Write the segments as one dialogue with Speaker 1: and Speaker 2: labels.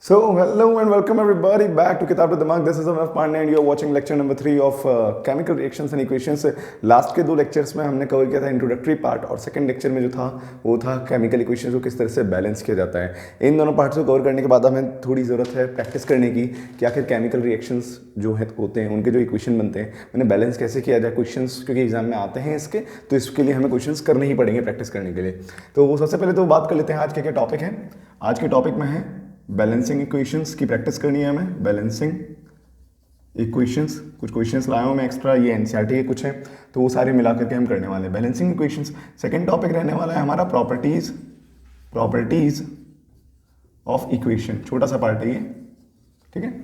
Speaker 1: So, hello and welcome everybody back to Kitab Dimag. This is Anup Pandey and you are watching lecture number 3 of Chemical Reactions and Equations. Last के दो lectures में हमने cover किया था introductory part और second lecture में जो था वो था केमिकल इक्वेशंस को किस तरह से बैलेंस किया जाता है। इन दोनों पार्ट्स को कवर करने के बाद हमें थोड़ी ज़रूरत है प्रैक्टिस करने की कि आखिर केमिकल रिएक्शंस जो है होते हैं उनके जो इक्वेशन बनते हैं उन्हें बैलेंस कैसे किया जाए। क्वेश्चंस क्योंकि एग्जाम में आते हैं इसके, तो इसके लिए हमें क्वेश्चंस करने ही पड़ेंगे प्रैक्टिस करने के लिए। तो वो सबसे पहले तो बात कर लेते हैं आज के क्या टॉपिक है। आज के टॉपिक में है बैलेंसिंग इक्वेशंस की प्रैक्टिस करनी है हमें। बैलेंसिंग इक्वेशंस, कुछ क्वेश्चंस लाया हूँ मैं एक्स्ट्रा, ये एनसीईआरटी के कुछ हैं तो वो सारे मिला करके हम करने वाले हैं बैलेंसिंग इक्वेशंस। सेकंड टॉपिक रहने वाला है हमारा प्रॉपर्टीज ऑफ इक्वेशन, छोटा सा पार्ट है ये, ठीक है।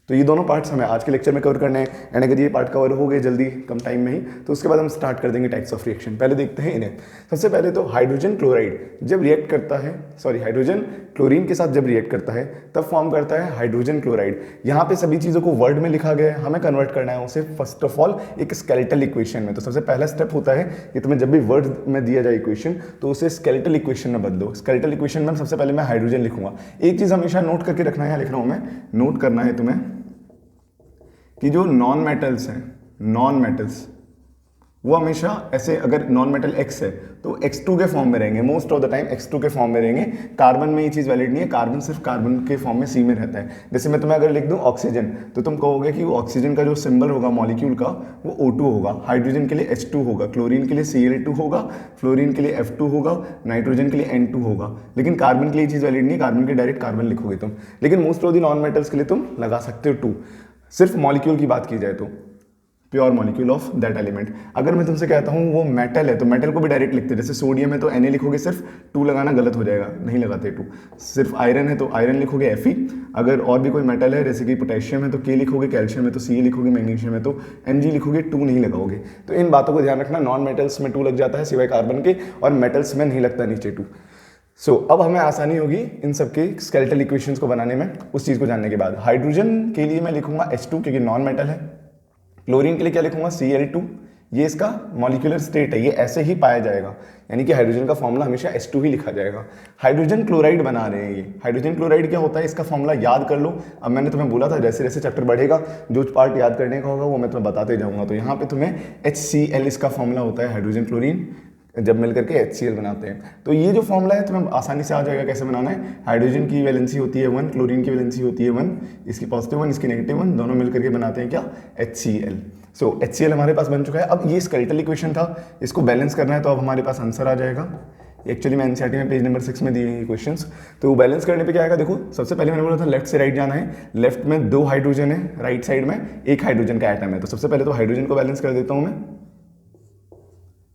Speaker 1: तो ये दोनों पार्ट्स हमें आज के लेक्चर में कवर करने हैं एंड अगर ये पार्ट कवर हो गए जल्दी कम टाइम में ही तो उसके बाद हम स्टार्ट कर देंगे टाइप्स ऑफ रिएक्शन। पहले देखते हैं इन्हें। सबसे पहले तो हाइड्रोजन क्लोराइड जब रिएक्ट करता है, हाइड्रोजन क्लोरीन के साथ जब रिएक्ट करता है तब फॉर्म करता है हाइड्रोजन क्लोराइड। यहाँ पे सभी चीज़ों को वर्ड में लिखा गया है, हमें कन्वर्ट करना है उसे फर्स्ट ऑफ ऑल एक स्केलेटल इक्वेशन में। तो सबसे पहला स्टेप होता है कि तुम्हें जब भी वर्ड में दिया जाए इक्वेशन तो उसे स्केलेटल इक्वेशन में बदलो। स्केलेटल इक्वेशन में सबसे पहले मैं हाइड्रोजन लिखूंगा। एक चीज़ हमेशा नोट करके रखना है, यहाँ लिख रहा हूँ मैं, नोट करना है तुम्हें कि जो नॉन मेटल्स हैं, नॉन मेटल्स वो हमेशा ऐसे, अगर नॉन मेटल X है तो X2 के फॉर्म में रहेंगे, most of the time X2 के फॉर्म में रहेंगे। कार्बन में ये चीज़ वैलिड नहीं है, कार्बन सिर्फ कार्बन के फॉर्म में C में रहता है। जैसे मैं तुम्हें अगर लिख दूं ऑक्सीजन तो तुम कहोगे कि वो ऑक्सीजन का जो सिंबल होगा मॉलिक्यूल का वो O2 होगा, हाइड्रोजन के लिए H2 होगा, क्लोरीन के लिए Cl2 होगा, फ्लोरीन के लिए F2 होगा, नाइट्रोजन के लिए N2 होगा। लेकिन कार्बन के लिए चीज़ वैलिड नहीं है, कार्बन के डायरेक्ट कार्बन लिखोगे तुम। लेकिन most of the non metals के लिए तुम लगा सकते हो 2। सिर्फ मॉलिक्यूल की बात की जाए तो pure molecule of that element. अगर मैं तुमसे कहता हूँ वो मेटल है तो मेटल को भी डायरेक्ट लिखते हैं। जैसे सोडियम है तो Na लिखोगे, सिर्फ 2 लगाना गलत हो जाएगा, नहीं लगाते 2। सिर्फ आयरन है तो आयरन लिखोगे Fe। अगर और भी कोई मेटल है जैसे कि पोटेशियम है तो K लिखोगे, कैल्शियम है तो C लिखोगे, मैग्नीशियम है तो Mg लिखोगे, 2 नहीं लगाओगे। तो इन बातों को ध्यान रखना, नॉन मेटल्स में 2 लग जाता है सिवाय कार्बन के, और मेटल्स में नहीं लगता नीचे 2। अब हमें आसानी होगी इन सबके स्केलेटल इक्वेशंस को बनाने में उस चीज़ को जानने के बाद। हाइड्रोजन के लिए मैं लिखूंगा H2 क्योंकि नॉन मेटल है। क्लोरीन के लिए क्या लिखूंगा Cl2, ये इसका मॉलिक्यूलर स्टेट है, ये ऐसे ही पाया जाएगा, यानी कि हाइड्रोजन का फॉर्मूला हमेशा H2 ही लिखा जाएगा। हाइड्रोजन क्लोराइड बना रहे हैं ये। हाइड्रोजन क्लोराइड क्या होता है, इसका फॉर्मूला याद कर लो। अब मैंने तुम्हें बोला था जैसे जैसे चैप्टर बढ़ेगा जो पार्ट याद करने का होगा वो मैं तुम्हें बताते जाऊंगा। तो यहाँ पे तुम्हें HCl इसका फॉर्मूला होता है, हाइड्रोजन क्लोरीन जब मिल करके HCl बनाते हैं। तो ये जो फॉर्मूला है तुम्हें आसानी से आ जाएगा कैसे बनाना है। हाइड्रोजन की वैलेंसी होती है 1, क्लोरीन की वैलेंसी होती है 1, इसकी पॉजिटिव 1 इसकी नेगेटिव 1, दोनों मिल करके बनाते हैं क्या, HCl। HCl हमारे पास बन चुका है। अब ये स्केलेटल इक्वेशन था, इसको बैलेंस करना है तो अब हमारे पास आंसर आ जाएगा। एक्चुअली मैं एनसीईआरटी में पेज नंबर 6 में दिए हैं क्वेश्चंस। तो वो बैलेंस करने पे क्या आएगा, देखो सबसे पहले मैंने बोला था लेफ्ट से राइट जाना है। लेफ्ट में 2 हाइड्रोजन है, राइट साइड में 1 हाइड्रोजन का एटम है। तो सबसे पहले तो हाइड्रोजन को बैलेंस कर देता हूँ मैं।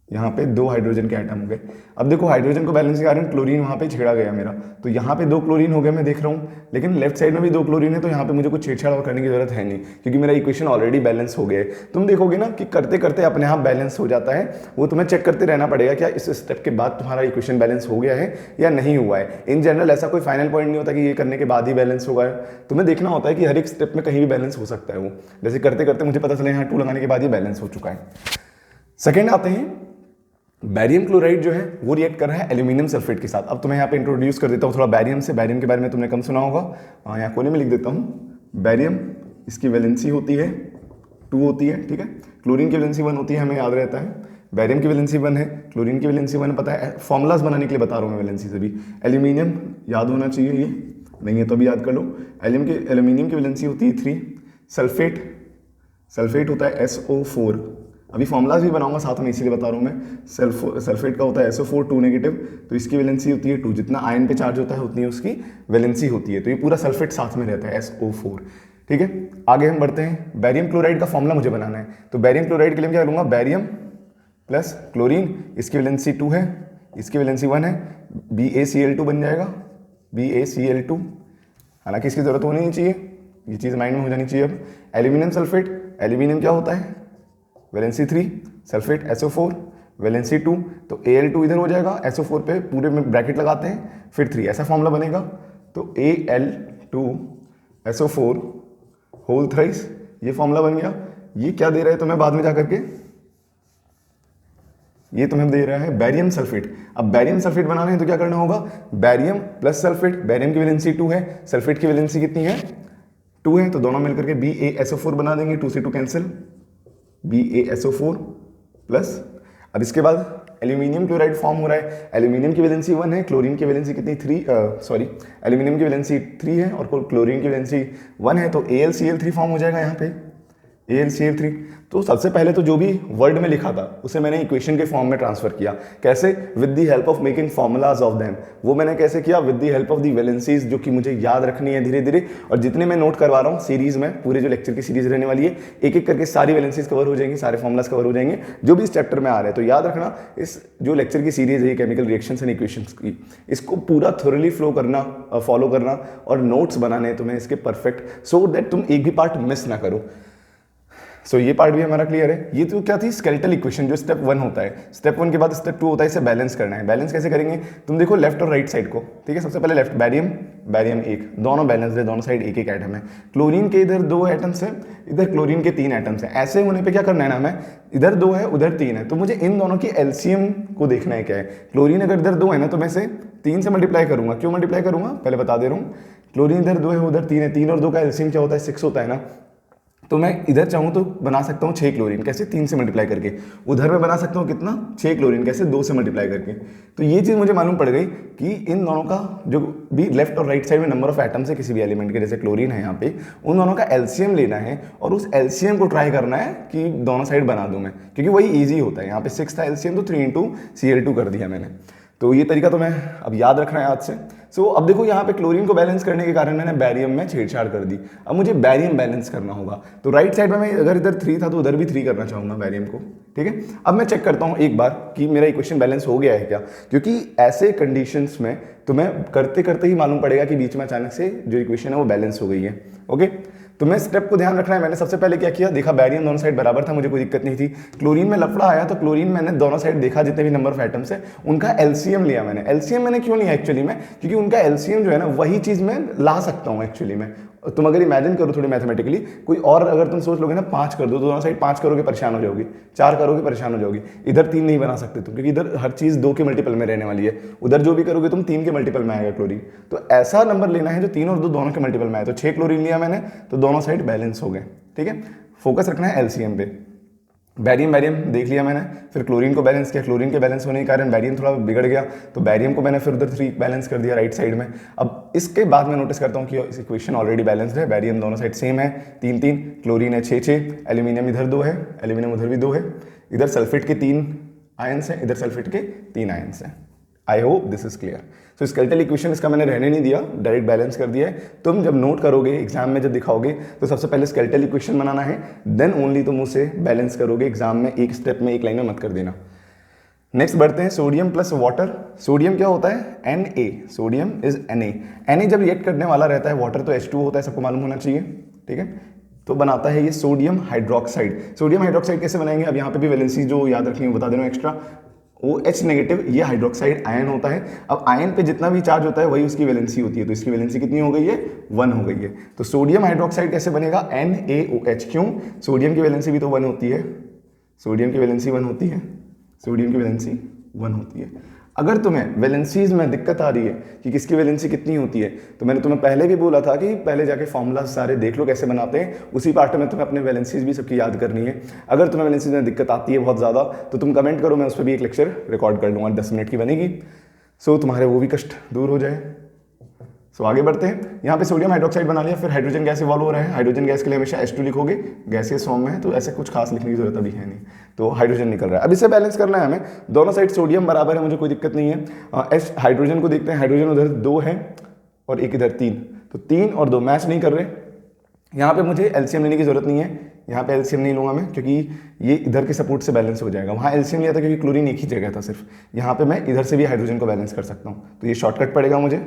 Speaker 1: यहाँ पे 2 हाइड्रोजन के एटम हो गए। अब देखो हाइड्रोजन को बैलेंस के कारण क्लोरीन वहाँ पे छेड़ा गया मेरा, तो यहाँ पे 2 क्लोरीन हो गए मैं देख रहा हूँ, लेकिन लेफ्ट साइड में भी 2 क्लोरीन है तो यहाँ पे मुझे कुछ छेड़छाड़ और करने की जरूरत है नहीं क्योंकि मेरा इक्वेशन ऑलरेडी बैलेंस हो गया है। तुम देखोगे ना कि करते करते अपने आप बैलेंस हो जाता है, वो तुम्हें चेक करते रहना पड़ेगा क्या इस स्टेप के बाद तुम्हारा इक्वेशन बैलेंस हो गया है या नहीं हुआ है। इन जनरल ऐसा कोई फाइनल पॉइंट नहीं होता कि ये करने के बाद ही बैलेंस होगा, तुम्हें देखना होता है कि हर एक स्टेप में कहीं भी बैलेंस हो सकता है। वो जैसे करते करते मुझे पता चला यहाँ 2 लगाने के बाद ही बैलेंस हो चुका है। सेकेंड आते हैं, बैरियम क्लोराइड जो है वो रिएक्ट कर रहा है एल्यूमिनियम सल्फेट के साथ। अब तुम्हें यहाँ पे इंट्रोड्यूस कर देता हूँ थोड़ा बैरियम से। बैरियम के बारे में तुमने कम सुना होगा, यहाँ कोने में लिख देता हूँ। बैरियम, इसकी वैलेंसी होती है 2 होती है, ठीक है। क्लोरीन की वैलेंसी 1 होती है, हमें याद रहता है। बैरियम की वैलेंसी 1 है, क्लोरीन की वैलेंसी 1 पता है। फॉर्मूलाज बनाने के लिए बता रहा हूँ मैं वैलेंसी से भी। एल्यूमिनियम याद होना चाहिए, ये नहीं है तो भी याद कर लो। एल्यूमिनियम की वैलेंसी होती है 3। सल्फेट होता है SO4। अभी फॉर्मूलाज भी बनाऊंगा साथ में, इसीलिए बता रहा हूँ मैं। सल्फेट का होता है SO4 2 नेगेटिव, तो इसकी वैलेंसी होती है 2। जितना आयन पे चार्ज होता है उतनी उसकी वैलेंसी होती है, तो ये पूरा सल्फेट साथ में रहता है SO4, ठीक है। आगे हम बढ़ते हैं। बैरियम क्लोराइड का फॉर्मूला मुझे बनाना है, तो बैरियम क्लोराइड के लिए मैं क्या करूँगा, बैरियम प्लस क्लोरीन, इसकी वैलेंसी 2 है, इसकी वैलेंसी 1 है, BaCl2 बन जाएगा, BaCl2। हालांकि इसकी जरूरत होनी नहीं चाहिए, ये चीज़ माइंड में हो जानी चाहिए। अब एल्यूमिनियम सल्फेट, एल्यूमिनियम क्या होता है, वैलेंसी 3, सल्फेट SO4 वैलेंसी 2, तो Al2 इधर हो जाएगा, SO4 पे पूरे में ब्रैकेट लगाते हैं फिर 3, ऐसा फॉर्मूला बनेगा। तो Al2 SO4 होल थ्राइस, ये फॉर्मूला बन गया। ये क्या दे रहा है तो मैं बाद में जा करके ये तुम्हें दे रहा है बैरियम सल्फेट। अब बैरियम सल्फेट बनाना है तो क्या करना होगा, बैरियम प्लस सल्फेट, बैरियम की वैलेंसी 2 है, सल्फेट की वैलेंसी कितनी है 2 है, तो दोनों मिलकर के BaSO4 बना देंगे, 2 से 2 कैंसिल, BaSO4 प्लस। अब इसके बाद एल्यूमिनियम क्लोराइड फॉर्म हो रहा है, एल्यूमिनियम की वैलेंसी 1 है, क्लोरीन की वैलेंसी कितनी 3, एल्यूमिनियम की वैलेंसी 3 है और क्लोरीन की वैलेंसी 1 है, तो AlCl3 फॉर्म हो जाएगा यहाँ पे, AlCl3। तो सबसे पहले तो जो भी वर्ड में लिखा था उसे मैंने इक्वेशन के फॉर्म में ट्रांसफर किया। कैसे, with the help of making formulas of them. वो मैंने कैसे किया, with the help of the valencies, जो कि मुझे याद रखनी है धीरे धीरे, और जितने मैं नोट करवा रहा हूँ सीरीज में, पूरे जो लेक्चर की सीरीज रहने वाली है, एक एक करके सारी वैलेंसीज कवर हो जाएंगी, सारे फॉर्मुलाज कवर हो जाएंगे जो भी इस चैप्टर में आ रहे हैं। तो याद रखना, इस जो लेक्चर की सीरीज है केमिकल रिएक्शंस एंड इक्वेशंस की, इसको पूरा थोरली फ्लो करना, फॉलो करना, और नोट्स बनाने तुम्हें इसके परफेक्ट, सो दैट तुम एक भी पार्ट मिस ना करो। सो ये पार्ट भी हमारा क्लियर है। ये तो क्या थी, स्केलेटल इक्वेशन, जो स्टेप 1 होता है। स्टेप 1 के बाद स्टेप 2 होता है, इसे बैलेंस करना है। बैलेंस कैसे करेंगे, तुम देखो लेफ्ट और राइट साइड को, ठीक है। सबसे पहले लेफ्ट, बैरियम, बैरियम 1, दोनों बैलेंस है, दोनों साइड एक एक एटम है। क्लोरीन के इधर 2 एटम्स है, इधर क्लोरीन के 3 एटम्स है। ऐसे होने पे क्या करना है ना, हमें इधर 2 है उधर 3 है, तो मुझे इन दोनों की एलसीएम को देखना है क्या है। क्लोरीन अगर इधर 2 है ना, तो मैं इसे 3 से मल्टीप्लाई करूंगा। क्यों मल्टीप्लाई करूंगा, पहले बता दे रहा हूँ। क्लोरीन इधर 2 है उधर 3 है, 3 और 2 का एलसीएम क्या होता है, 6 होता है ना। तो मैं इधर चाहूँ तो बना सकता हूँ 6 क्लोरीन, कैसे, 3 से मल्टीप्लाई करके। उधर मैं बना सकता हूँ कितना, 6 क्लोरीन, कैसे, 2 से मल्टीप्लाई करके। तो ये चीज़ मुझे मालूम पड़ गई कि इन दोनों का जो भी लेफ्ट और राइट साइड में नंबर ऑफ एटम्स है किसी भी एलिमेंट के, जैसे क्लोरीन है यहाँ पे, उन दोनों का एलसीएम लेना है और उस एलसीएम को ट्राई करना है कि दोनों साइड बना दूँ मैं, क्योंकि वही ईजी होता है। यहाँ पे 6 था एलसीएम, तो 3 × Cl2 कर दिया मैंने। तो ये तरीका तो मैं अब याद रखना है आज से। सो अब देखो यहाँ पे क्लोरीन को बैलेंस करने के कारण मैंने बैरियम में छेड़छाड़ कर दी। अब मुझे बैरियम बैलेंस करना होगा, तो राइट साइड में मैं अगर इधर 3 था तो उधर भी 3 करना चाहूँगा बैरियम को, ठीक है। अब मैं चेक करता हूँ एक बार कि मेरा इक्वेशन बैलेंस हो गया है क्या, क्योंकि ऐसे कंडीशंस में तुम्हें करते करते ही मालूम पड़ेगा कि बीच में अचानक से जो इक्वेशन है वो बैलेंस हो गई है। ओके, तो मैं स्टेप को ध्यान रखना है। मैंने सबसे पहले क्या किया, देखा बैरियम दोनों साइड बराबर था, मुझे कोई दिक्कत नहीं थी। क्लोरीन में लफड़ा आया तो क्लोरीन मैंने दोनों साइड देखा, जितने भी नंबर ऑफ एटम्स है उनका एलसीएम लिया मैंने। एलसीएम मैंने क्यों लिया एक्चुअली में, क्योंकि उनका एलसीएम जो है ना वही चीज़ मैं ला सकता हूँ एक्चुअली में। तुम अगर इमेजिन करो थोड़ी मैथमेटिकली, कोई और अगर तुम सोच लोगे ना 5 कर दो, तो दोनों साइड 5 करोगे परेशान हो जाओगी, 4 करोगे परेशान हो जाओगी। इधर 3 नहीं बना सकते तुम, क्योंकि इधर हर चीज़ 2 के मल्टीपल में रहने वाली है। उधर जो भी करोगे तुम 3 के मल्टीपल में आएगा क्लोरीन। तो ऐसा नंबर लेना है जो 3 और 2 दोनों के मल्टीपल में आए। तो 6 क्लोरीन लिया मैंने, तो दोनों साइड बैलेंस हो गए, ठीक है। फोकस रखना है एलसीएम पे। बैरियम देख लिया मैंने, फिर क्लोरीन को बैलेंस किया। क्लोरीन के बैलेंस होने के कारण बैरियम थोड़ा बिगड़ गया, तो बैरियम को मैंने फिर उधर 3 बैलेंस कर दिया राइट साइड में। अब इसके बाद मैं नोटिस करता हूँ कि इस इक्वेशन ऑलरेडी बैलेंस्ड है। बैरियम दोनों साइड सेम है, 3-3, क्लोरीन है 6-6, एल्यूमिनियम इधर 2 है, एल्यूमिनियम उधर भी 2 है। इधर सल्फेट के 3 आयंस हैं, इधर सल्फेट के 3 आयंस हैं। I hope this is clear. So skeletal equation इसका मैंने रहने नहीं दिया, डायरेक्ट बैलेंस कर दिया है। तुम जब नोट करोगे एग्जाम में जब दिखाओगे तो सबसे पहले स्केलेटल इक्वेशन बनाना है, देन ओनली तुम उसे बैलेंस करोगे एग्जाम में। एक स्टेप में एक लाइन में मत कर देना। नेक्स्ट बढ़ते हैं, सोडियम प्लस वाटर। सोडियम क्या होता है, Na, सोडियम इज Na जब रिएक्ट करने वाला रहता है वाटर तो H2 होता है, सबको मालूम होना चाहिए, ठीक है। तो बनाता है ये सोडियम हाइड्रोक्साइड। सोडियम हाइड्रोक्साइड कैसे बनाएंगे, अब यहाँ पे भी वैलेंसी जो याद रखनी है बता दे रहा हूँ एक्स्ट्रा। OH नेगेटिव, ये हाइड्रोक्साइड आयन होता है। अब आयन पे जितना भी चार्ज होता है वही उसकी वैलेंसी होती है, तो इसकी वैलेंसी कितनी हो गई है, 1 हो गई है। तो सोडियम हाइड्रोक्साइड कैसे बनेगा, NaOH। क्यों, सोडियम की वैलेंसी भी तो 1 होती है, सोडियम की वैलेंसी 1 होती है, सोडियम की वैलेंसी 1 होती है। अगर तुम्हें वैलेंसीज में दिक्कत आ रही है कि किसकी वैलेंसी कितनी होती है, तो मैंने तुम्हें पहले भी बोला था कि पहले जाके फॉर्मूला सारे देख लो कैसे बनाते हैं, उसी पार्ट में तुम्हें अपने वैलेंसीज भी सबकी याद करनी है। अगर तुम्हें वैलेंसीज में दिक्कत आती है बहुत ज़्यादा तो तुम कमेंट करो, मैं उस पर भी एक लेक्चर रिकॉर्ड कर लूँगा, 10 मिनट की बनेगी। सो तुम्हारे वो भी कष्ट दूर हो जाए। सो आगे बढ़ते हैं। यहाँ पे सोडियम हाइड्रोक्साइड बना लिया, फिर हाइड्रोजन गैस इवॉल्व हो रहा है। हाइड्रोजन गैस के लिए हमेशा H2 लिखोगे, गैसियस फॉर्म में है तो ऐसे कुछ खास लिखने की जरूरत अभी है नहीं, तो हाइड्रोजन निकल रहा है। अब इसे बैलेंस करना है हमें, दोनों साइड सोडियम बराबर है, मुझे कोई दिक्कत नहीं है। हाइड्रोजन को देखते हैं, हाइड्रोजन उधर 2 है और एक इधर 3, तो 3 और 2 मैच नहीं कर रहे। यहाँ पे मुझे एलसीएम लेने की जरूरत नहीं है, यहाँ पे एलसीएम नहीं लूँगा मैं, क्योंकि ये इधर के सपोर्ट से बैलेंस हो जाएगा। वहाँ एलसीएम लिया था क्योंकि क्लोरीन एक ही जगह था सिर्फ, यहाँ पे मैं इधर से भी हाइड्रोजन को बैलेंस कर सकता हूँ, तो ये शॉर्टकट पड़ेगा मुझे।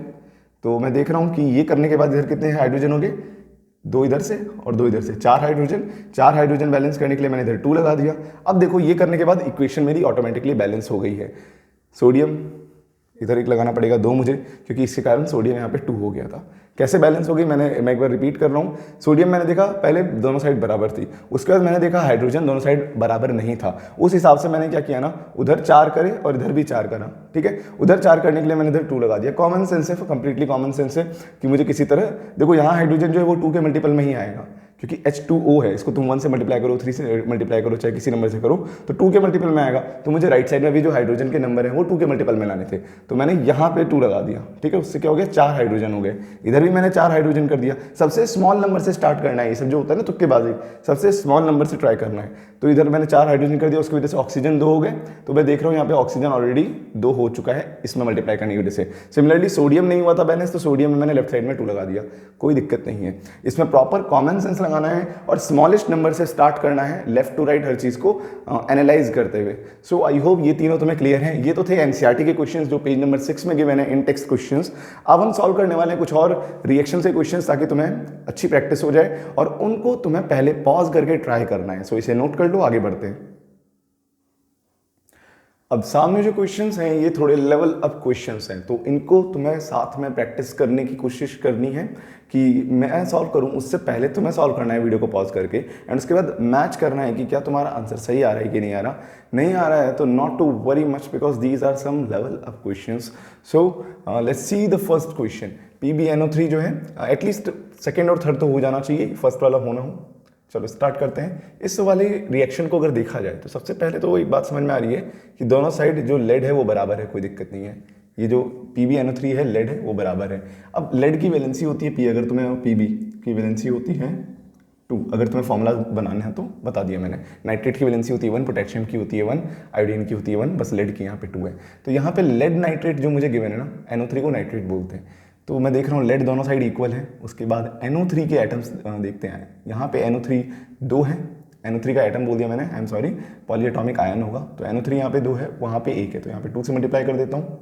Speaker 1: तो मैं देख रहा हूँ कि ये करने के बाद इधर कितने हाइड्रोजन हो गए, 2 इधर से और 2 इधर से, 4 हाइड्रोजन। 4 हाइड्रोजन बैलेंस करने के लिए मैंने इधर 2 लगा दिया। अब देखो ये करने के बाद इक्वेशन मेरी ऑटोमेटिकली बैलेंस हो गई है। सोडियम इधर 1 लगाना पड़ेगा 2 मुझे, क्योंकि इसके कारण सोडियम यहाँ पे 2 हो गया था। कैसे बैलेंस हो गई मैं एक बार रिपीट कर रहा हूँ। सोडियम मैंने देखा पहले दोनों साइड बराबर थी, उसके बाद मैंने देखा हाइड्रोजन दोनों साइड बराबर नहीं था। उस हिसाब से मैंने क्या किया ना, उधर 4 करे और इधर भी 4 करा, ठीक है। उधर 4 करने के लिए मैंने इधर 2 लगा दिया। कॉमन सेंस है, कंप्लीटली कॉमन सेंस है कि मुझे किसी तरह, देखो यहाँ हाइड्रोजन जो है वो 2 के मल्टीपल में ही आएगा, क्योंकि H2O है, इसको तुम 1 से मल्टीप्लाई करो, 3 से मल्टीप्लाई करो, चाहे किसी नंबर से करो, तो 2 के मल्टीपल में आएगा। तो मुझे राइट साइड में भी जो हाइड्रोजन के नंबर है वो 2 के मल्टीपल में लाने थे, तो मैंने यहाँ पे 2 लगा दिया, ठीक है। उससे क्या हो गया, 4 हाइड्रोजन हो गए। इधर भी मैंने 4 हाइड्रोजन कर दिया। सबसे स्मॉल नंबर से स्टार्ट करना है, ये सब जो होता है ना तुक्केबाजी, सबसे स्मॉल नंबर से ट्राई करना है। तो इधर मैंने 4 हाइड्रोजन कर दिया, उसकी वजह से ऑक्सीजन 2 हो गए। तो मैं देख रहा हूँ यहाँ पे ऑक्सीजन ऑलरेडी 2 हो चुका है इसमें मल्टीप्लाई करने की वजह से। सिमिलरली सोडियम नहीं हुआ था बैलेंस, तो सोडियम में मैंने लेफ्ट साइड में 2 लगा दिया, कोई दिक्कत नहीं है। इसमें प्रॉपर कॉमन सेंस लगाना है और स्मॉलेस्ट नंबर से स्टार्ट करना है, लेफ्ट टू राइट हर चीज को एनालाइज करते हुए। सो आई होप ये तीनों तुम्हें क्लियर हैं। ये तो थे एनसीईआरटी के क्वेश्चंस जो पेज नंबर 6 में गिवन है, इन टेक्स्ट क्वेश्चंस। अब हम सॉल्व करने वाले हैं कुछ और रिएक्शन से क्वेश्चंस, ताकि तुम्हें अच्छी प्रैक्टिस हो जाए और उनको तुम्हें पहले पॉज करके ट्राई करना है। सो इसे नोट कर लो, आगे बढ़ते हैं। अब सामने जो क्वेश्चंस हैं ये थोड़े लेवल अप क्वेश्चंस हैं, तो इनको तुम्हें साथ में प्रैक्टिस करने की कोशिश करनी है कि मैं सॉल्व करूं, उससे पहले तुम्हें सॉल्व करना है वीडियो को पॉज करके, एंड उसके बाद मैच करना है कि क्या तुम्हारा आंसर सही आ रहा है कि नहीं आ रहा। नहीं आ रहा है तो not to worry much, because these are some level up questions. So let's see the first question. PbNO3 जो है एटलीस्ट सेकेंड और थर्ड तो हो जाना चाहिए, फर्स्ट वाला होना हो। चलो स्टार्ट करते हैं। इस वाले रिएक्शन को अगर देखा जाए तो सबसे पहले तो एक बात समझ में आ रही है कि दोनों साइड जो लेड है वो बराबर है, कोई दिक्कत नहीं है। ये जो PbNO3 है, लेड है वो बराबर है। अब लेड की वैलेंसी होती है P, अगर तुम्हें Pb की वैलेंसी होती है 2, अगर तुम्हें फॉर्मूला बनाना है तो बता दिया मैंने। नाइट्रेट की वैलेंसी होती है 1, पोटेशियम की होती है 1, आयोडीन की होती है 1, बस लेड की यहाँ पे 2 है। तो यहाँ पे लेड नाइट्रेट जो मुझे गिवन है ना, NO3 को नाइट्रेट बोलते हैं, तो मैं देख रहा हूँ लेड दोनों साइड इक्वल है। उसके बाद NO3 के एटम्स देखते हैं। यहाँ पे NO3 2 है, NO3 का एटम बोल दिया मैंने, I am sorry, polyatomic ion होगा। तो NO3 यहाँ पे 2 है, वहाँ पे 1 है, तो यहाँ पे 2 से मल्टीप्लाई कर देता हूँ।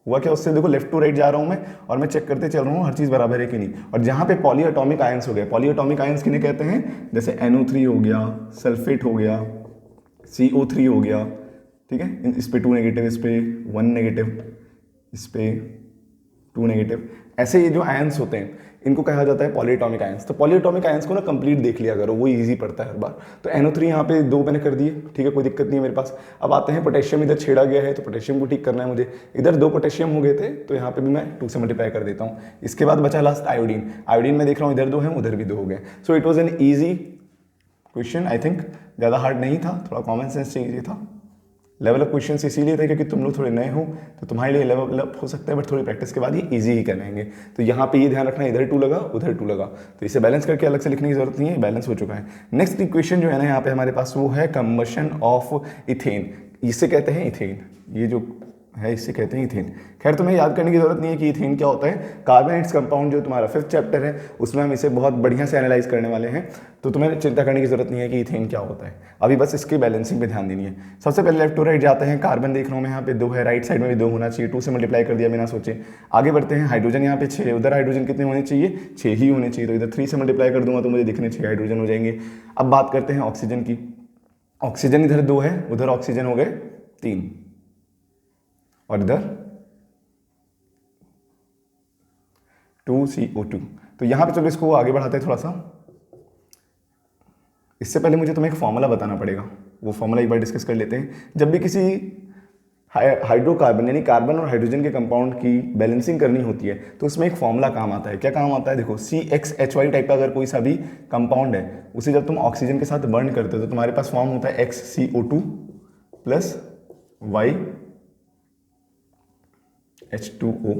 Speaker 1: हुआ क्या, उससे देखो लेफ्ट टू राइट जा रहा हूँ मैं और मैं चेक करते चल रहा हूँ हर चीज़ बराबर है कि नहीं। और जहाँ पे पॉलीएटॉमिक आयंस हो गए, पॉलीएटॉमिक आयंस किन्हें कहते हैं, जैसे NO3 हो गया, सल्फेट हो गया, CO3 हो गया, ठीक है। इस पे 2 नेगेटिव, इस पे 1 नेगेटिव, इस पे 2 नेगेटिव, ऐसे ये जो आयंस होते हैं इनको कहा जाता है पॉलीएटॉमिक आयंस। तो पॉलीएटॉमिक आयंस को ना कंप्लीट देख लिया करो, वो इजी पड़ता है हर बार। तो NO3 यहाँ पे 2 मैंने कर दिए, ठीक है, कोई दिक्कत नहीं है मेरे पास। अब आते हैं पोटेशियम, इधर छेड़ा गया है तो पोटेशियम को ठीक करना है मुझे। इधर 2 पोटेशियम हो गए थे, तो यहाँ पे भी मैं 2 से मल्टीप्लाई कर देता हूँ। इसके बाद बचा लास्ट आयोडीन। आयोडीन में देख रहा हूँ इधर 2 है, उधर भी 2 हो गए। So it was an easy question, I think ज़्यादा हार्ड नहीं था, थोड़ा कॉमन सेंस चाहिए था। लेवल अप क्वेश्चंस इसीलिए थे क्योंकि तुम लोग थोड़े नए हो, तो तुम्हारे लिए लेवल अप हो सकता है, बट थोड़ी प्रैक्टिस के बाद ये इजी ही करेंगे। तो यहाँ पे ये ध्यान रखना, इधर 2 लगा, उधर 2 लगा, तो इसे बैलेंस करके अलग से लिखने की जरूरत नहीं है, बैलेंस हो चुका है। नेक्स्ट इक्वेशन जो है ना यहाँ पे हमारे पास, वो है कंबशन ऑफ इथेन। इसे कहते हैं इथेन, ये जो है इसे कहते हैं इथेन। खैर तुम्हें याद करने की जरूरत नहीं है कि इथेन क्या होता है। कार्बोनेट्स कंपाउंड जो तुम्हारा 5th चैप्टर है उसमें हम इसे बहुत बढ़िया से एनालाइज करने वाले हैं, तो तुम्हें चिंता करने की जरूरत नहीं है कि इथेन क्या होता है। अभी बस इसके बैलेंसिंग पे ध्यान देनी है। सबसे पहले लेफ्ट टू राइट जाते हैं। कार्बन देख रहा हूँ मैं यहाँ पे 2 है, राइट साइड में भी 2 होना चाहिए, 2 से मल्टीप्लाई कर दिया बिना सोचे। आगे बढ़ते हैं। हाइड्रोजन यहाँ पे 6, उधर हाइड्रोजन कितने होने चाहिए, 6 ही होने चाहिए, तो इधर 3 से मल्टीप्लाई कर दूंगा तो मुझे दिखने 6 हाइड्रोजन हो जाएंगे। अब बात करते हैं ऑक्सीजन की। ऑक्सीजन इधर 2 है, उधर ऑक्सीजन हो गए 3, और इधर 2CO2। तो यहाँ पे चलो इसको आगे बढ़ाते हैं थोड़ा सा। इससे पहले मुझे तुम्हें एक फॉर्मूला बताना पड़ेगा, वो फॉर्मूला एक बार डिस्कस कर लेते हैं। जब भी किसी हाइड्रोकार्बन यानी कार्बन और हाइड्रोजन के कंपाउंड की बैलेंसिंग करनी होती है तो उसमें एक फॉर्मूला काम आता है। क्या काम आता है, देखो CXHY टाइप का अगर कोई सा भी कंपाउंड है, उसे जब तुम ऑक्सीजन के साथ बर्न करते हो तो तुम्हारे पास फॉर्म होता है XCO2 प्लस YH2O,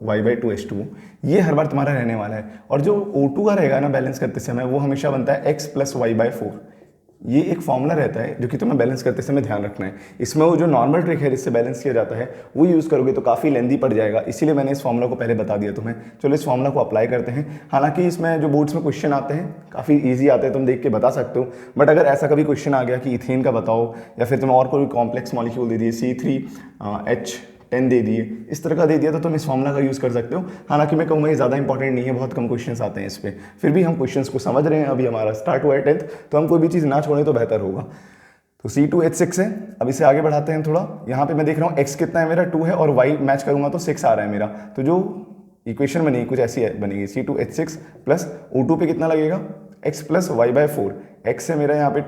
Speaker 1: Y/2H2O। ये हर बार तुम्हारा रहने वाला है। और जो O2 का रहेगा ना बैलेंस करते समय, वो हमेशा बनता है X + Y/4। ये एक फॉर्मूला रहता है जो कि तुम्हें बैलेंस करते समय ध्यान रखना है। इसमें वो जो नॉर्मल ट्रिक है जिससे बैलेंस किया जाता है वो यूज़ करोगे तो काफ़ी लेंदी पड़ जाएगा, इसीलिए मैंने इस फॉर्मूला को पहले बता दिया तुम्हें। चलो इस फॉर्मूला को अप्लाई करते हैं। हालांकि इसमें जो बोर्ड्स में क्वेश्चन आते हैं काफ़ी ईजी आते हैं, तुम देख के बता सकते हो, बट अगर ऐसा कभी क्वेश्चन आ गया कि इथेन का बताओ या फिर तुम्हें और कोई कॉम्प्लेक्स मॉलिक्यूल दे दिए, C3H10 दे दिए, इस तरह का दे दिया तो तुम इस फॉर्मूला का यूज़ कर सकते हो। हालांकि मैं कहूँगा ये ज़्यादा इंपॉर्टेंट नहीं है, बहुत कम क्वेश्चंस आते हैं इस पर, फिर भी हम क्वेश्चंस को समझ रहे हैं। अभी हमारा स्टार्ट हुआ है 10th, तो हम कोई भी चीज़ ना छोड़ें तो बेहतर होगा। तो C2H6 है। अब इसे आगे बढ़ाते हैं थोड़ा। यहाँ पे मैं देख रहा हूँ x कितना है मेरा 2 है और y मैच करूँगा तो 6 आ रहा है मेरा। तो जो इक्वेशन बनेगी कुछ ऐसी है बनेगी C2H6 प्लस O2 पे कितना लगेगा x plus y by 4। X है मेरा यहाँ पे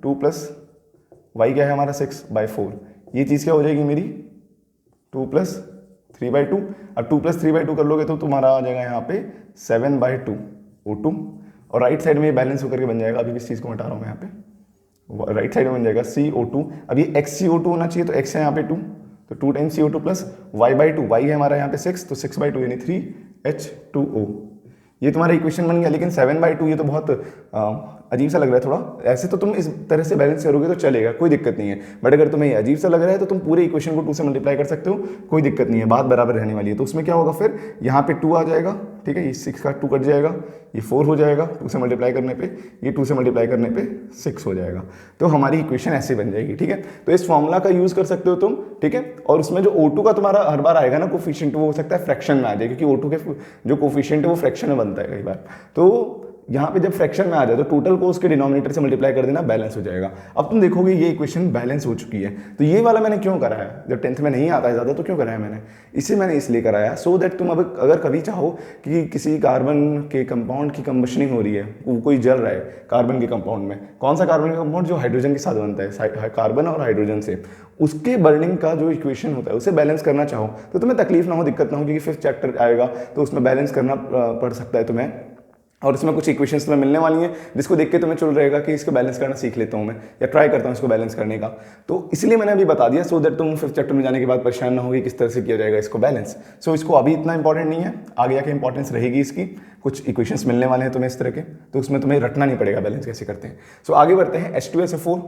Speaker 1: 2 प्लस वाई क्या है हमारा 6/4। ये चीज़ क्या हो जाएगी मेरी 2 प्लस 3/2। अब 2 प्लस 3/2 कर लोगे तो तुम्हारा आ जाएगा यहाँ पे 7/2 O2 और राइट साइड में ये बैलेंस होकर के बन जाएगा। अभी इस चीज़ को हटा रहा हूँ मैं यहाँ पे, राइट साइड में बन जाएगा CO2। अब ये XCO2 होना चाहिए तो x है यहाँ पे 2 तो 2 times CO2 plus y/2 y है हमारा यहाँ पे 6 तो 6/2 यानी 3H2O। ये तुम्हारा इक्वेशन बन गया। लेकिन 7/2 ये तो बहुत अजीब सा लग रहा है थोड़ा। ऐसे तो तुम इस तरह से बैलेंस करोगे तो चलेगा, कोई दिक्कत नहीं है। बट अगर तुम्हें अजीब सा लग रहा है तो तुम पूरे इक्वेशन को 2 से मल्टीप्लाई कर सकते हो, कोई दिक्कत नहीं है, बात बराबर रहने वाली है। तो उसमें क्या होगा फिर यहाँ पे 2 आ जाएगा, ठीक है, ये 6 का 2 कट जाएगा, ये 4 हो जाएगा 2 से मल्टीप्लाई करने पे, ये 2 से मल्टीप्लाई करने पे 6 हो जाएगा। तो हमारी इक्वेशन ऐसे बन जाएगी, ठीक है। तो इस फॉर्मूला का यूज़ कर सकते हो तुम, ठीक है। और उसमें जो O2 का तुम्हारा हर बार आएगा ना कोफिशिएंट, वो हो सकता है फ्रैक्शन में आ जाए, क्योंकि O2 के जो कोफिशिएंट है वो फ्रैक्शन में बनता है कई बार। तो यहाँ पे जब फ्रैक्शन में आ जाए तो टोटल को उसके डिनोमिनेटर से मल्टीप्लाई कर देना, बैलेंस हो जाएगा। अब तुम देखोगे ये इक्वेशन बैलेंस हो चुकी है। तो ये वाला मैंने क्यों कराया, जब 10th में नहीं आता है ज़्यादा तो क्यों कराया मैंने, इसे मैंने इसलिए कराया सो दैट तुम अब अगर कभी चाहो कि किसी कार्बन के कंपाउंड की कंबशनिंग हो रही है, कोई जल रहा है कार्बन के कंपाउंड में, कौन सा कार्बन का कंपाउंड जो हाइड्रोजन के साथ बनता है, कार्बन और हाइड्रोजन से, उसके बर्निंग का जो इक्वेशन होता है उसे बैलेंस करना चाहो तो तुम्हें तकलीफ ना हो, दिक्कत ना हो, क्योंकि 5th चैप्टर आएगा तो उसमें बैलेंस करना पड़ सकता है तुम्हें। और इसमें कुछ इक्वेशंस तुम्हें मिलने वाली हैं जिसको देख के तुम्हें चल रहेगा कि इसको बैलेंस करना सीख लेता हूँ मैं, या ट्राई करता हूँ इसको बैलेंस करने का। तो इसलिए मैंने अभी बता दिया सो दैट तुम 5th चैप्टर में जाने के बाद परेशान ना होगी किस तरह से किया जाएगा इसको बैलेंस। सो इसको अभी इतना इंपॉर्टेंट नहीं है, आगे जाके इंपॉर्टेंस रहेगी इसकी। कुछ इक्वेशंस मिलने वाले हैं तुम्हें इस तरह के, तो उसमें तुम्हें रटना नहीं पड़ेगा बैलेंस कैसे करते हैं। सो आगे बढ़ते हैं। H2SO4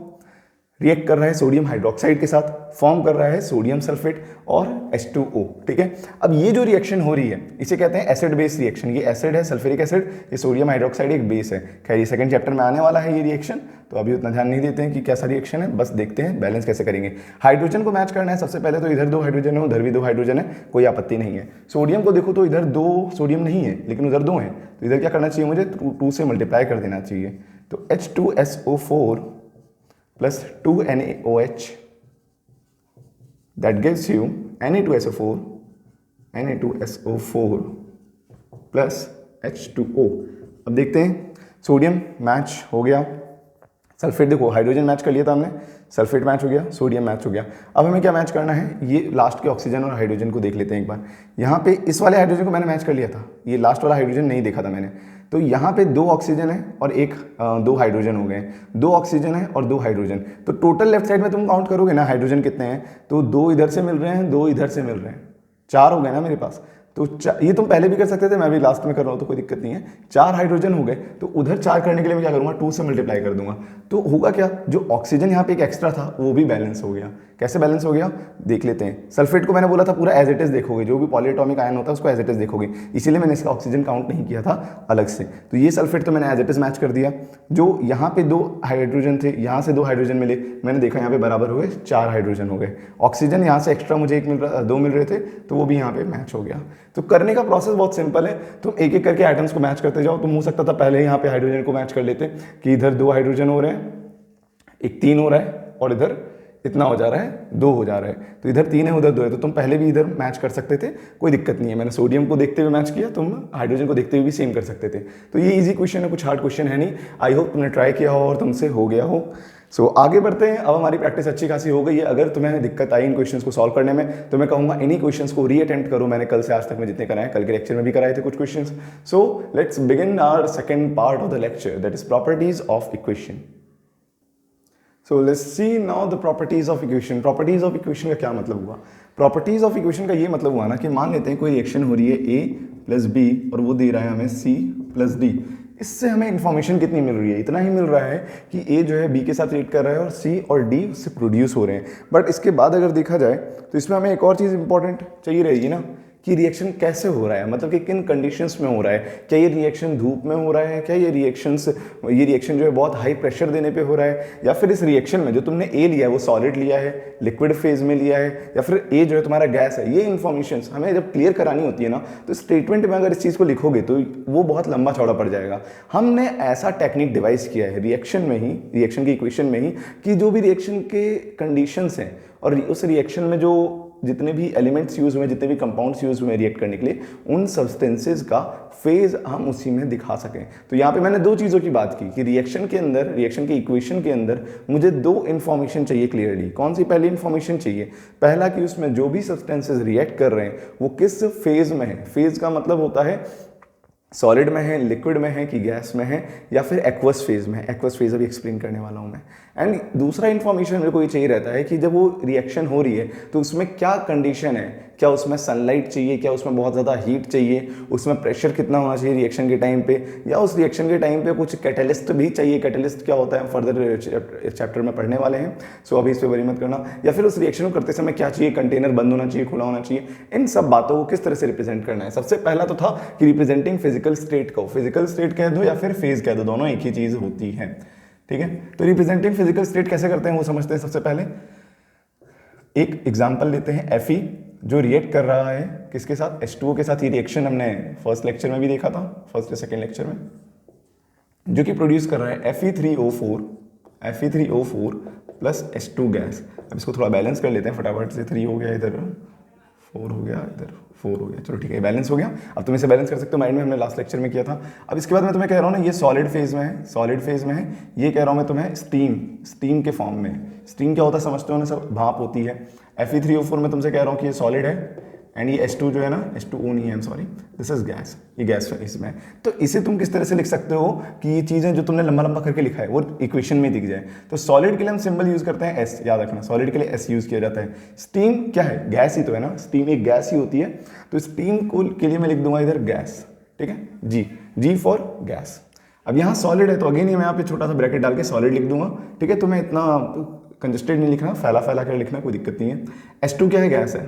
Speaker 1: रिएक्ट कर रहा है सोडियम हाइड्रोक्साइड के साथ, फॉर्म कर रहा है सोडियम सल्फेट और H2O, ठीक है। अब ये जो रिएक्शन हो रही है इसे कहते हैं एसिड बेस रिएक्शन। ये एसिड है सल्फ्यूरिक एसिड, ये सोडियम हाइड्रोक्साइड एक बेस है। खैर ये 2nd चैप्टर में आने वाला है ये रिएक्शन, तो अभी उतना ध्यान नहीं देते हैं कि कैसा रिएक्शन है, बस देखते हैं बैलेंस कैसे करेंगे। हाइड्रोजन को मैच करना है सबसे पहले, तो इधर 2 हाइड्रोजन है उधर भी 2 हाइड्रोजन है, कोई आपत्ति नहीं है। सोडियम को देखो तो इधर 2 सोडियम नहीं है लेकिन उधर 2 है, तो इधर क्या करना चाहिए मुझे 2 से मल्टीप्लाई कर देना चाहिए। तो H2SO4 plus 2NaOH that gives you Na2SO4 plus H2O। अब देखते हैं सोडियम मैच हो गया, सल्फेट देखो हाइड्रोजन मैच कर लिया था हमने, सल्फेट मैच हो गया, सोडियम मैच हो गया। अब हमें क्या मैच करना है, ये लास्ट के ऑक्सीजन और हाइड्रोजन को देख लेते हैं एक बार। यहाँ पे इस वाले हाइड्रोजन को मैंने मैच कर लिया था, ये लास्ट वाला हाइड्रोजन नहीं देखा था मैंने। तो यहाँ पे 2 ऑक्सीजन है और 2 हाइड्रोजन हो गए, 2 ऑक्सीजन है और 2 हाइड्रोजन। तो टोटल लेफ्ट साइड में तुम काउंट करोगे ना हाइड्रोजन कितने हैं, तो 2 इधर से मिल रहे हैं, 2 इधर से मिल रहे हैं, 4 हो गए ना मेरे पास। तो ये तुम पहले भी कर सकते थे, मैं भी लास्ट में कर रहा हूँ तो कोई दिक्कत नहीं है। 4 हाइड्रोजन हो गए, तो उधर 4 करने के लिए मैं क्या करूँगा 2 से मल्टीप्लाई कर दूंगा। तो होगा क्या, जो ऑक्सीजन यहाँ पे एक एक्स्ट्रा था वो भी बैलेंस हो गया। कैसे बैलेंस हो गया देख लेते हैं। सल्फेट को मैंने बोला था पूरा एज इट इज देखोगे, जो भी पॉलीएटॉमिक आयन होता है उसको एज इट इज देखोगे, इसीलिए मैंने इसका ऑक्सीजन काउंट नहीं किया था अलग से। तो ये सल्फेट तो मैंने एज इट इज मैच कर दिया। जो यहाँ पे 2 हाइड्रोजन थे, यहाँ से 2 हाइड्रोजन मिले, मैंने देखा यहाँ पे बराबर हुए 4 हाइड्रोजन हो गए। ऑक्सीजन यहाँ से एक्स्ट्रा मुझे 2 मिल रहे थे, तो वो भी यहाँ पे मैच हो गया। तो करने का प्रोसेस बहुत सिंपल है, तुम एक एक करके आइटम्स को मैच करते जाओ। तुम हो सकता था पहले यहाँ पे हाइड्रोजन को मैच कर लेते कि इधर 2 हाइड्रोजन हो रहे हैं, एक 3 हो रहा है और इधर इतना हो जा रहा है, 2 हो जा रहा है। तो इधर 3 है उधर 2 है, तो तुम पहले भी इधर मैच कर सकते थे, कोई दिक्कत नहीं है। मैंने सोडियम को देखते हुए मैच किया, तुम हाइड्रोजन को देखते हुए भी सेम कर सकते थे। तो ये इजी क्वेश्चन है, कुछ हार्ड क्वेश्चन है नहीं। आई होप तुमने ट्राई किया हो और तुमसे हो गया हो। सो आगे बढ़ते हैं। अब हमारी प्रैक्टिस अच्छी खासी हो गई है। अगर तुम्हें दिक्कत आई इन क्वेश्चंस को सॉल्व करने में तो मैं कहूँगा इन्हीं क्वेश्चंस को रीअटेम्प्ट करो। मैंने कल से आज तक में जितने कराए, कल के लेक्चर में भी कराए थे कुछ questions. So let's begin our second part of the lecture, that is properties of equation. So let's see now the properties of equation. Properties of equation का क्या मतलब हुआ? Properties of equation का ये मतलब हुआ ना कि मान लेते हैं कोई रिएक्शन हो रही है A प्लस B और वो दे रहा है हमें C प्लस D। इससे हमें इन्फॉर्मेशन कितनी मिल रही है, इतना ही मिल रहा है कि A जो है B के साथ रिएक्ट कर रहा है और C और D उससे प्रोड्यूस हो रहे हैं। बट इसके बाद अगर देखा जाए तो इसमें हमें एक और चीज़ इंपॉर्टेंट चाहिए रहेगी ना कि रिएक्शन कैसे हो रहा है, मतलब कि किन कंडीशंस में हो रहा है। क्या ये रिएक्शन धूप में हो रहा है, क्या ये रिएक्शन जो है बहुत हाई प्रेशर देने पे हो रहा है, या फिर इस रिएक्शन में जो तुमने ए लिया है वो सॉलिड लिया है, लिक्विड फेज में लिया है, या फिर ए जो है तुम्हारा गैस है। ये इन्फॉर्मेशन हमें जब क्लियर करानी होती है ना, तो स्टेटमेंट में अगर इस चीज़ को लिखोगे तो वो बहुत लंबा चौड़ा पड़ जाएगा। हमने ऐसा टेक्निक डिवाइस किया है रिएक्शन में ही, रिएक्शन की इक्वेशन में ही, कि जो भी रिएक्शन के कंडीशंस हैं और उस रिएक्शन में जो जितने भी एलिमेंट्स यूज हुए, जितने भी कंपाउंड्स यूज हुए रिएक्ट करने के लिए, उन सब्सटेंसेस का फेज हम उसी में दिखा सकें। तो यहाँ पे मैंने दो चीज़ों की बात की कि रिएक्शन के अंदर, रिएक्शन की इक्वेशन के अंदर मुझे दो इन्फॉर्मेशन चाहिए क्लियरली। कौन सी पहली इन्फॉर्मेशन चाहिए? पहला कि उसमें जो भी सब्सटेंसेस रिएक्ट कर रहे हैं वो किस फेज में है। फेज का मतलब होता है सॉलिड में है, लिक्विड में है, कि गैस में है, या फिर एक्वस फेज में है। एक्वस फेज अभी एक्सप्लेन करने वाला हूँ मैं। एंड दूसरा इन्फॉर्मेशन मेरे को ये चाहिए रहता है कि जब वो रिएक्शन हो रही है तो उसमें क्या कंडीशन है, क्या उसमें सनलाइट चाहिए, क्या उसमें बहुत ज़्यादा हीट चाहिए, उसमें प्रेशर कितना होना चाहिए रिएक्शन के टाइम पे, या उस रिएक्शन के टाइम पे कुछ कैटलिस्ट भी चाहिए। कैटलिस्ट क्या होता है फर्दर चैप्टर में पढ़ने वाले हैं, सो अभी इस पर वरी मत करना। या फिर उस रिएक्शन को करते समय क्या चाहिए, कंटेनर बंद होना चाहिए, खुला होना चाहिए। इन सब बातों को किस तरह से रिप्रेजेंट करना है। सबसे पहला तो था कि रिप्रेजेंटिंग फिजिकल स्टेट को, फिजिकल स्टेट कह दो या फिर फेज कह दो, दोनों एक ही चीज़ होती है, ठीक है। तो रिप्रेजेंटिंग फिजिकल स्टेट कैसे करते हैं वो समझते हैं। सबसे पहले एक एग्जांपल लेते हैं, Fe जो रिएक्ट कर रहा है किसके साथ, H2O के साथ। ये रिएक्शन हमने फर्स्ट लेक्चर में भी देखा था, फर्स्ट या सेकेंड लेक्चर में, जो कि प्रोड्यूस कर रहा है Fe3O4 प्लस H2 गैस। अब इसको थोड़ा बैलेंस कर लेते हैं फटाफट से। 3 हो गया इधर, 4 हो गया इधर, 4 हो गया, चलो ठीक है, बैलेंस हो गया। अब तुम इसे बैलेंस कर सकते हो, माइंड में हमने लास्ट लेक्चर में किया था। अब इसके बाद मैं तुम्हें कह रहा हूँ ना, ये सॉलिड फेज में है, सॉलिड फेज में है। ये कह रहा हूँ मैं तुम्हें स्टीम के फॉर्म में। स्टीम क्या होता है समझते हो ना सब, भाप होती है। Fe3O4 में तुमसे कह रहा हूँ कि ये सॉलिड है, एंड ये H2 जो है ना, H2O नहीं है, सॉरी, दिस इज गैस, ये गैस है इसमें। तो इसे तुम किस तरह से लिख सकते हो कि ये चीज़ें जो तुमने लंबा लंबा करके लिखा है वो इक्वेशन में दिख जाए। तो सॉलिड के लिए हम सिंबल यूज करते हैं S, याद रखना, सॉलिड के लिए S यूज किया जाता है। स्टीम क्या है, गैस ही तो है ना, स्टीम एक गैस ही होती है। तो स्टीम को के लिए मैं लिख दूंगा इधर गैस, ठीक है, G फॉर गैस। अब यहाँ सॉलिड है तो अगेन ये मैं यहाँ पे छोटा सा ब्रैकेट डाल के सॉलिड लिख दूंगा, ठीक है। तो मैं इतना कंजस्टेड नहीं लिखना, फैला फैला कर लिखना, कोई दिक्कत नहीं है। H2 क्या है, गैस है,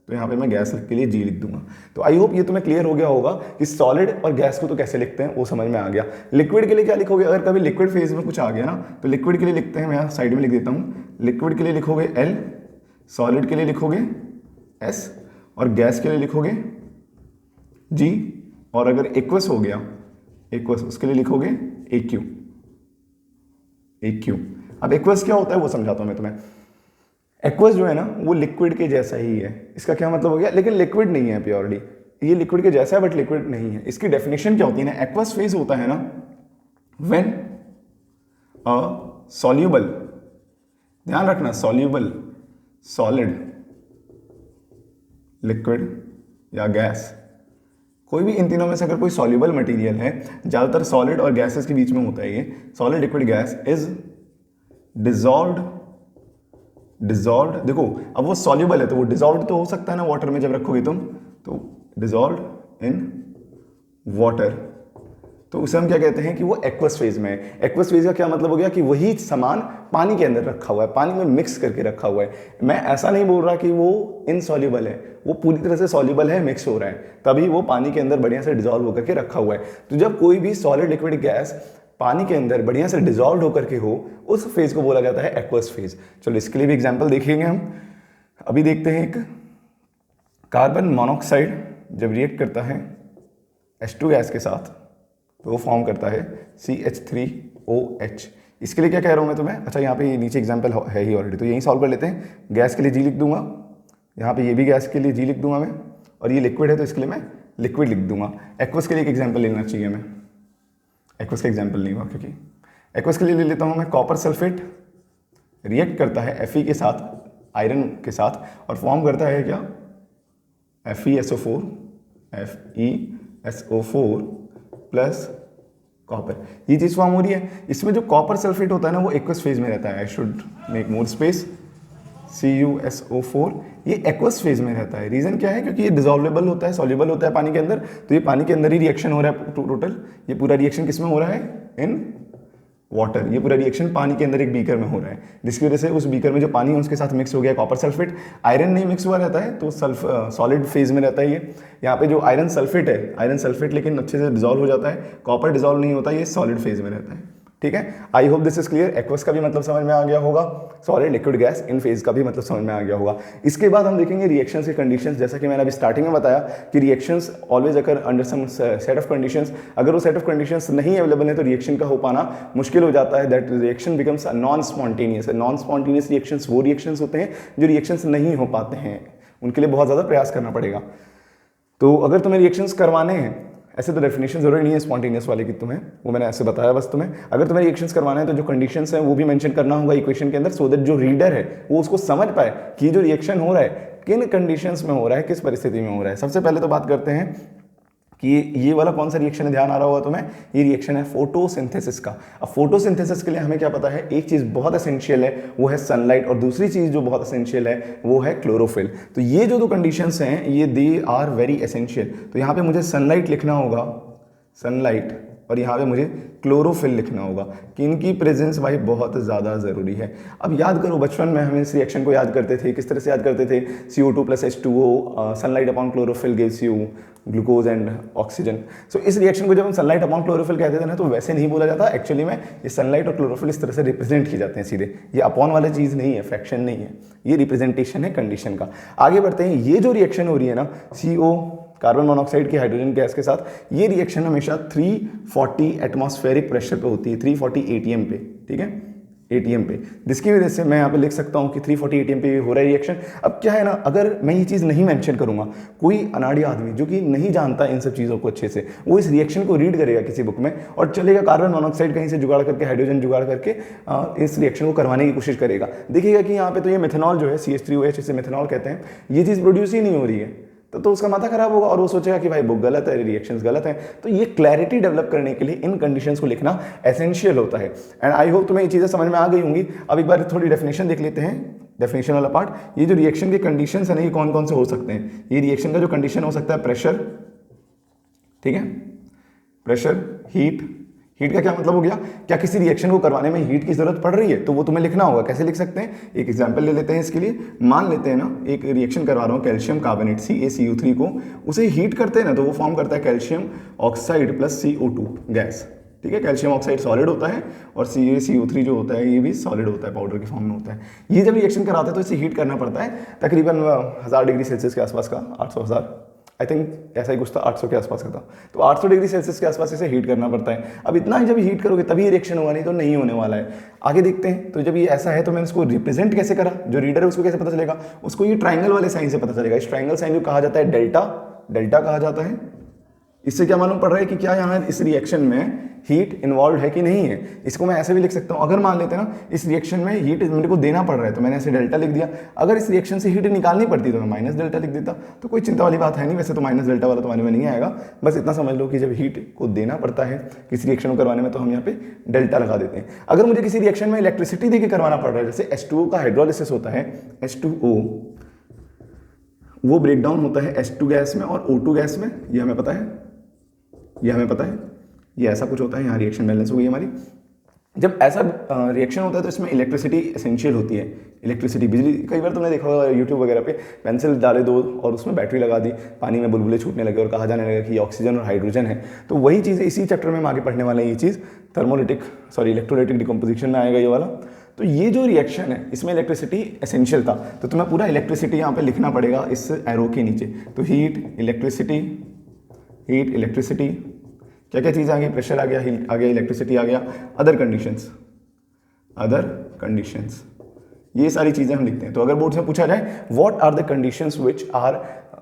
Speaker 1: तो यहाँ पे मैं गैस के लिए G लिख दूंगा। तो आई होप ये तुम्हें क्लियर हो गया होगा कि सॉलिड और गैस को तो कैसे लिखते हैं, वो समझ में आ गया। लिक्विड के लिए क्या लिखोगे, अगर कभी लिक्विड फेज में कुछ आ गया ना, तो लिक्विड के लिए लिखते हैं, मैं यहाँ साइड में लिख देता हूँ। लिक्विड के लिए लिखोगे L, सॉलिड के लिए लिखोगे S, और गैस के लिए लिखोगे G, और अगर एक्वस हो गया, एक्वस, उसके लिए लिखोगे AQ। अब एक्वस क्या होता है वो समझाता हूँ मैं तुम्हें। एक्वस जो है ना वो लिक्विड के जैसा ही है। इसका क्या मतलब हो गया, लेकिन लिक्विड नहीं है प्योरली, ये लिक्विड के जैसा है बट लिक्विड नहीं है। इसकी डेफिनेशन क्या होती है ना, एक्वस फेज होता है ना व्हेन सॉल्यूबल, ध्यान रखना, सॉल्यूबल, सॉलिड, लिक्विड या गैस, कोई भी इन तीनों में से अगर कोई सॉल्यूबल मटेरियल है, ज़्यादातर सॉलिड और गैसेस के बीच में होता है ये, solid liquid gas is dissolved. देखो अब वो सॉल्यूबल है तो वो डिजॉल्व तो हो सकता है ना वाटर में जब रखोगे तुम, तो डिजॉल्व इन वाटर, तो उसे हम क्या कहते हैं कि वो एक्वस फेज में है। एक्वस फेज का क्या मतलब हो गया कि वही सामान पानी के अंदर रखा हुआ है, पानी में मिक्स करके रखा हुआ है। मैं ऐसा नहीं बोल रहा कि वो इनसॉल्यूबल है, वो पूरी तरह से सॉल्यूबल है, मिक्स हो रहा है, तभी वो पानी के अंदर बढ़िया से डिजॉल्व होकर के रखा हुआ है। तो जब कोई भी सॉलिड लिक्विड गैस पानी के अंदर बढ़िया से डिजॉल्व होकर के हो, उस फेज को बोला जाता है एक्वस फेज। चलो इसके लिए भी एग्जांपल देखेंगे हम। अभी देखते हैं, एक कार्बन मोनोऑक्साइड जब रिएक्ट करता है H2 गैस के साथ तो वो फॉर्म करता है CH3OH। इसके लिए क्या कह रहा हूँ मैं तुम्हें, अच्छा यहाँ पे नीचे एग्जांपल है ही ऑलरेडी, तो यही सॉल्व कर लेते हैं। गैस के लिए G लिख दूंगा, यहाँ पे ये भी गैस के लिए G लिख दूंगा मैं, और ये लिक्विड है तो इसके लिए मैं लिक्विड लिख दूंगा। एक्वस के लिए एक एग्जाम्पल लेना चाहिए, मैं एक्वस का एग्जाम्पल नहीं हुआ क्योंकि एक्वस के लिए ले लेता हूँ मैं। कॉपर सल्फेट रिएक्ट करता है Fe के साथ, आयरन के साथ, और फॉर्म करता है क्या, FeSO4 प्लस कॉपर। ये चीज़ फॉर्म हो रही है। इसमें जो कॉपर सल्फेट होता है ना वो एक्वस फेज में रहता है। I should make more space, CuSO4, ये एक्वस फेज में रहता है। रीज़न क्या है, क्योंकि ये डिजॉल्वेबल होता है, सॉल्युबल होता है पानी के अंदर, तो ये पानी के अंदर ही रिएक्शन हो रहा है टोटल। ये पूरा रिएक्शन किस में हो रहा है, इन वाटर, ये पूरा रिएक्शन पानी के अंदर एक बीकर में हो रहा है, जिसकी वजह से उस बीकर में जो पानी है उसके साथ मिक्स हो गया कॉपर सल्फेट। आयरन नहीं मिक्स हुआ रहता है तो सॉलिड फेज में रहता है ये। यहाँ पे जो आयरन सल्फेट है, आयरन सल्फेट लेकिन अच्छे से डिजोल्व हो जाता है, कॉपर डिजोल्व नहीं होता, ये सॉलिड फेज में रहता है। ठीक है, I hope this is clear. Aqueous का भी मतलब समझ में आ गया होगा, solid liquid gas in phase का भी मतलब समझ में आ गया होगा। इसके बाद हम देखेंगे रिएक्शंस के कंडीशंस। जैसा कि मैंने अभी स्टार्टिंग में बताया कि रिएक्शंस ऑलवेज अगर under some set of conditions, अगर वो सेट ऑफ कंडीशंस नहीं अवेलेबल है तो रिएक्शन का हो पाना मुश्किल हो जाता है। That reaction becomes non spontaneous. Non spontaneous reactions वो रिएक्शंस होते हैं जो रिएक्शंस नहीं हो पाते हैं, उनके लिए बहुत ज़्यादा प्रयास करना पड़ेगा। तो अगर तुम्हें रिएक्शंस करवाने हैं, ऐसे तो डेफिनेशन जरूरी नहीं है स्पॉन्टेनियस वाले की तुम्हें, वो मैंने ऐसे बताया बस तुम्हें। अगर तुम्हें रिएक्शंस करवाना है तो जो कंडीशंस हैं वो भी मेंशन करना होगा इक्वेशन के अंदर, सो दैट जो रीडर है वो उसको समझ पाए कि जो रिएक्शन हो रहा है किन कंडीशंस में हो रहा है, किस परिस्थिति में हो रहा है। सबसे पहले तो बात करते हैं कि ये वाला कौन सा रिएक्शन है, ध्यान आ रहा होगा तुम्हें, ये रिएक्शन है फोटोसिंथेसिस का। अब फोटोसिंथेसिस के लिए हमें क्या पता है, एक चीज़ बहुत एसेंशियल है वो है सनलाइट, और दूसरी चीज़ जो बहुत एसेंशियल है वो है क्लोरोफिल। तो ये जो दो कंडीशंस हैं ये दे आर वेरी एसेंशियल। तो यहाँ पे मुझे सनलाइट लिखना होगा, सनलाइट, और यहाँ पे मुझे क्लोरोफिल लिखना होगा कि इनकी प्रेजेंस भाई बहुत ज़्यादा ज़रूरी है। अब याद करो बचपन में हम इस रिएक्शन को याद करते थे, किस तरह से याद करते थे, CO2 + H2O, sunlight upon chlorophyll gives you glucose and oxygen. So इस रिएक्शन को जब हम सनलाइट अपॉन क्लोरोफिल कहते थे ना, तो वैसे नहीं बोला जाता एक्चुअली में, ये सनलाइट और क्लोरोफिल इस तरह से रिप्रेजेंट किए जाते हैं सीधे। ये अपॉन वाली चीज़ नहीं है, फ्रैक्शन नहीं है, ये रिप्रेजेंटेशन है कंडीशन का। आगे बढ़ते हैं, ये जो रिएक्शन हो रही है ना, CO कार्बन मोनोऑक्साइड की हाइड्रोजन गैस के साथ, ये रिएक्शन हमेशा 340 एटमॉस्फेरिक प्रेशर पे होती है, 340 ATM पे, ठीक है, ATM पे, जिसकी वजह से मैं यहाँ पे लिख सकता हूँ कि 340 ATM पे हो रहा है रिएक्शन। अब क्या है ना, अगर मैं ये चीज़ नहीं मेंशन करूँगा, कोई अनाड़ी आदमी जो कि नहीं जानता इन सब चीज़ों को अच्छे से, वो इस रिएक्शन को रीड करेगा किसी बुक में और चलेगा कार्बन मोनोऑक्साइड कहीं से जुगाड़ करके, हाइड्रोजन जुगाड़ करके इस रिएक्शन को करवाने की कोशिश करेगा। देखिएगा कि यहाँ पे तो ये मिथेनॉल जो है, CH3OH, इसे मिथेनॉल कहते हैं, ये चीज़ प्रोड्यूस ही नहीं हो रही है, तो उसका माथा खराब होगा और वो सोचेगा कि भाई बुक गलत है, रिएक्शंस गलत हैं। तो ये क्लैरिटी डेवलप करने के लिए इन कंडीशंस को लिखना एसेंशियल होता है। एंड आई होप तुम्हें ये चीज़ें समझ में आ गई होंगी। अब एक बार थोड़ी डेफिनेशन देख लेते हैं, डेफिनेशन वाला पार्ट। ये जो रिएक्शन के कंडीशंस है ना, ये कौन कौन से हो सकते हैं। ये रिएक्शन का जो कंडीशन हो सकता है, प्रेशर, ठीक है, प्रेशर, हीट। हीट का क्या मतलब हो गया, क्या किसी रिएक्शन को करवाने में हीट की जरूरत पड़ रही है, तो वो तुम्हें लिखना होगा। कैसे लिख सकते हैं, एक एग्जांपल ले लेते हैं इसके लिए। मान लेते हैं ना, एक रिएक्शन करवा रहा हूँ कैल्शियम कार्बोनेट CaCO3 को, उसे हीट करते हैं ना तो वो फॉर्म करता है कैल्शियम ऑक्साइड + CO2 गैस, ठीक है। कैल्शियम ऑक्साइड सॉलिड होता है और CaCO3 जो होता है ये भी सॉलिड होता है, पाउडर के फॉर्म में होता है। ये जब रिएक्शन कराते हैं तो इसे हीट करना पड़ता है तकरीबन 1000 डिग्री सेल्सियस के आसपास का, 800 आई थिंक ऐसा ही कुछ था, 800 के आसपास का था। तो 800 डिग्री सेल्सियस के आसपास इसे हीट करना पड़ता है। अब इतना ही जब हीट करोगे तभी रिएक्शन होगा, नहीं तो नहीं होने वाला है। आगे देखते हैं। तो जब ये ऐसा है तो मैंने इसको रिप्रेजेंट कैसे करा, जो रीडर है उसको कैसे पता चलेगा, उसको ये ट्राइंगल वाले साइन से पता चलेगा। इस ट्राइंगल साइन को कहा जाता है डेल्टा, डेल्टा कहा जाता है। इससे क्या मालूम पड़ रहा है कि क्या यहाँ इस रिएक्शन में हीट इन्वॉल्व है कि नहीं है। इसको मैं ऐसे भी लिख सकता हूँ, अगर मान लेते हैं ना इस रिएक्शन में हीट मेरे को देना पड़ रहा है तो मैंने ऐसे डेल्टा लिख दिया। अगर इस रिएक्शन से हीट निकालनी पड़ती तो मैं माइनस डेल्टा लिख देता। तो कोई चिंता वाली बात है नहीं, वैसे तो माइनस डेल्टा वाला तुम्हारे में नहीं आएगा। बस इतना समझ लो कि जब हीट को देना पड़ता है किसी रिएक्शन को करवाने में तो हम यहाँ पे डेल्टा लगा देते हैं। अगर मुझे किसी रिएक्शन में इलेक्ट्रिसिटी देकर करवाना पड़ रहा है, जैसे H2O का हाइड्रोलिसिस होता है, H2O वो ब्रेक डाउन होता है H2 गैस में और O2 गैस में, ये हमें पता है, ये हमें पता है, ये ऐसा कुछ होता है। यहाँ रिएक्शन बैलेंस हो गई हमारी। जब ऐसा रिएक्शन होता है तो इसमें इलेक्ट्रिसिटी एसेंशियल होती है। इलेक्ट्रिसिटी, बिजली, कई बार तुमने देखा होगा यूट्यूब वगैरह पे, पेंसिल डाले दो और उसमें बैटरी लगा दी, पानी में बुलबुले छूटने लगे और कहा जाने लगा कि ये ऑक्सीजन और हाइड्रोजन है। तो वही चीज़ इसी चैप्टर में हम आगे पढ़ने वाले हैं। ये चीज़ इलेक्ट्रोलाइटिक डिकम्पोजिशन में आएगा ये वाला। तो ये जो रिएक्शन है इसमें इलेक्ट्रिसिटी एसेंशियल था, तो तुम्हें पूरा इलेक्ट्रिसिटी यहाँ पे लिखना पड़ेगा इस एरो के नीचे। तो हीट, इलेक्ट्रिसिटी, हीट, इलेक्ट्रिसिटी, क्या क्या चीज़ आ गई, प्रेशर आ गया, हीट आ गया, इलेक्ट्रिसिटी आ गया, अदर कंडीशंस, अदर कंडीशंस, ये सारी चीज़ें हम लिखते हैं। तो अगर बोर्ड से पूछा जाए what are the conditions which are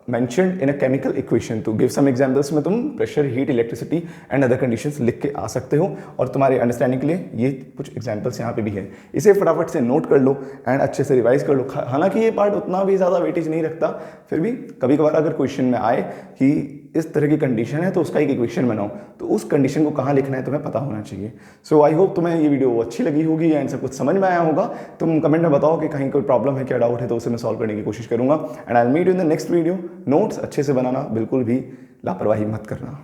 Speaker 1: mentioned in a chemical equation, तो गिव सम एग्जांपल्स में तुम pressure, heat, electricity and other conditions लिख के आ सकते हो। और तुम्हारे अंडरस्टैंडिंग के लिए ये कुछ एग्जांपल्स यहाँ पे भी है, इसे फटाफट से नोट कर लो एंड अच्छे से रिवाइज कर लो। हालांकि ये पार्ट उतना भी ज़्यादा वेटेज नहीं रखता, फिर भी कभी कभार अगर क्वेश्चन में आए कि इस तरह की कंडीशन है तो उसका एक इक्वेशन बनाओ, तो उस कंडीशन को कहाँ लिखना है तुम्हें पता होना चाहिए। सो आई होप तुम्हें ये वीडियो अच्छी लगी होगी एंड सब कुछ समझ में आया होगा। तुम कमेंट में बताओ कि कहीं कोई प्रॉब्लम है, क्या डाउट है, तो उसे मैं सॉल्व करने की कोशिश करूंगा। And I will meet you in the next video. Notes अच्छे से बनाना, बिल्कुल भी लापरवाही मत करना,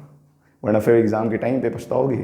Speaker 1: वरना फिर एग्जाम के टाइम पे पछताओगे।